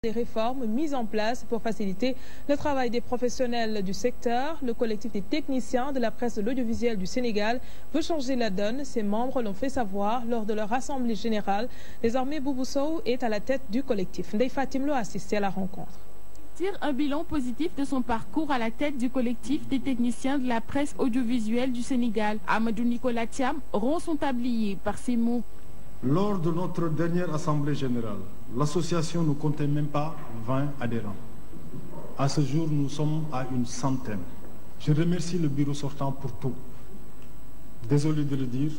des réformes mises en place pour faciliter le travail des professionnels du secteur. Le collectif des techniciens de la presse de l'audiovisuel du Sénégal veut changer la donne. Ses membres l'ont fait savoir lors de leur assemblée générale. Désormais, Boubou Sow est à la tête du collectif. Ndeye Fatim Lo a assisté à la rencontre. Tire un bilan positif de son parcours à la tête du collectif des techniciens de la presse audiovisuelle du Sénégal. Amadou Nicolas Thiam rompt son tablier par ces mots. Lors de notre dernière assemblée générale, l'association ne comptait même pas 20 adhérents. À ce jour, nous sommes à une centaine. Je remercie le bureau sortant pour tout. Désolé de le dire,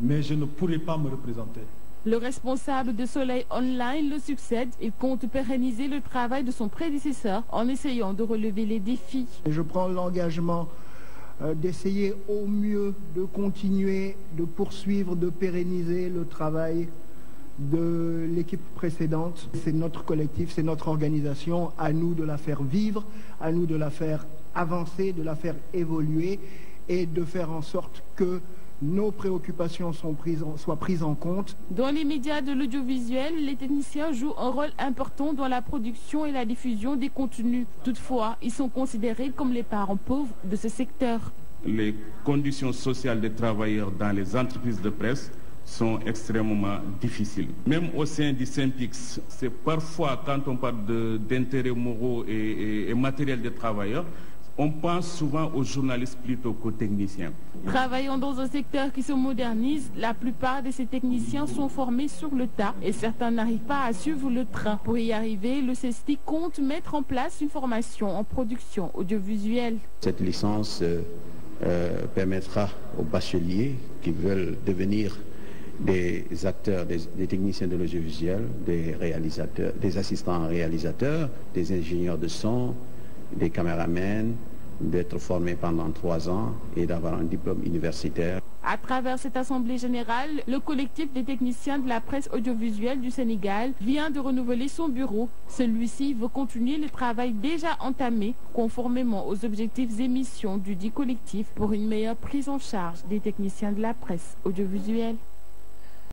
mais je ne pourrai pas me représenter. Le responsable de Soleil Online le succède et compte pérenniser le travail de son prédécesseur en essayant de relever les défis. Je prends l'engagement d'essayer au mieux de continuer, de poursuivre, de pérenniser le travail de l'équipe précédente. C'est notre collectif, c'est notre organisation, à nous de la faire vivre, à nous de la faire avancer, de la faire évoluer et de faire en sorte que nos préoccupations soient prises en compte. Dans les médias de l'audiovisuel, les techniciens jouent un rôle important dans la production et la diffusion des contenus. Toutefois, ils sont considérés comme les parents pauvres de ce secteur. Les conditions sociales des travailleurs dans les entreprises de presse sont extrêmement difficiles. Même au sein du SYNPICS, c'est parfois, quand on parle d'intérêts moraux et matériels des travailleurs, on pense souvent aux journalistes plutôt qu'aux techniciens. Travaillant dans un secteur qui se modernise, la plupart de ces techniciens sont formés sur le tas et certains n'arrivent pas à suivre le train. Pour y arriver, le CESTI compte mettre en place une formation en production audiovisuelle. Cette licence permettra aux bacheliers qui veulent devenir des acteurs, des techniciens de l'audiovisuel, des réalisateurs, des assistants réalisateurs, des ingénieurs de son, des caméramens, d'être formés pendant 3 ans et d'avoir un diplôme universitaire. À travers cette assemblée générale, le collectif des techniciens de la presse audiovisuelle du Sénégal vient de renouveler son bureau. Celui-ci veut continuer le travail déjà entamé, conformément aux objectifs et missions du dit collectif pour une meilleure prise en charge des techniciens de la presse audiovisuelle.